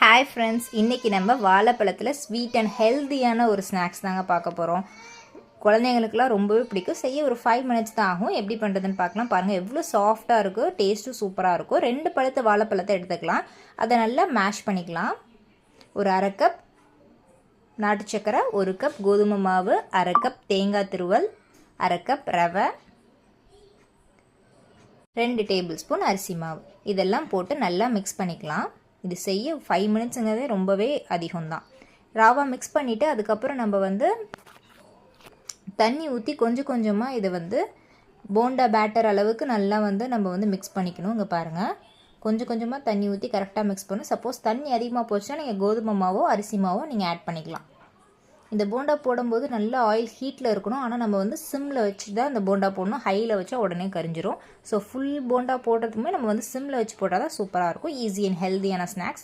Hi friends, இன்றைக்கி நம்ம வாழைப்பழத்தில் sweet and ஹெல்த்தியான ஒரு ஸ்நாக்ஸ் தாங்க பார்க்க போகிறோம். குழந்தைங்களுக்குலாம் ரொம்பவே பிடிக்கும். செய்ய ஒரு 5 மினிட்ஸ் தான் ஆகும். எப்படி பண்ணுறதுன்னு பார்க்கலாம். பாருங்கள், எவ்வளோ சாஃப்டாக இருக்கும், டேஸ்ட்டும் சூப்பராக இருக்கும். 2 பழுத்த வாழைப்பழத்தை எடுத்துக்கலாம். அதை நல்லா மேஷ் பண்ணிக்கலாம். ஒரு 1/2 கப் நாட்டு சக்கரை, 1 கப் கோதுமை மாவு, 1/2 கப் தேங்காய் துருவல், 1/2 கப் ரவை, 2 டேபிள் ஸ்பூன் அரிசி மாவு, இதெல்லாம் போட்டு நல்லா மிக்ஸ் பண்ணிக்கலாம். இது செய்ய 5 மினிட்ஸுங்கிறதே ரொம்பவே அதிகம்தான். ராவா மிக்ஸ் பண்ணிவிட்டு அதுக்கப்புறம் நம்ம தண்ணி ஊற்றி கொஞ்சம் கொஞ்சமாக இதை போண்டா பேட்டர் அளவுக்கு நல்லா நம்ம மிக்ஸ் பண்ணிக்கணும். இங்கே பாருங்கள், கொஞ்சம் கொஞ்சமாக தண்ணி ஊற்றி கரெக்டாக மிக்ஸ் பண்ணணும். சப்போஸ் தண்ணி அதிகமாக போச்சுன்னா நீங்கள் கோதுமை மாவோ அரிசி மாவோ நீங்கள் ஆட் பண்ணிக்கலாம். இந்த போண்டா போடும்போது நல்லா ஆயில் ஹீட்டில் இருக்கணும். ஆனால் நம்ம சிம்மில் வச்சு தான் இந்த போண்டா போடணும். ஹையில் வச்சா உடனே கரிஞ்சிரும். ஸோ ஃபுல் போண்டா போடுறதுக்குமே நம்ம சிம்மில் வச்சு போட்டால் தான் சூப்பராக இருக்கும். ஈஸி அண்ட் ஹெல்த்தியான ஸ்நாக்ஸ்.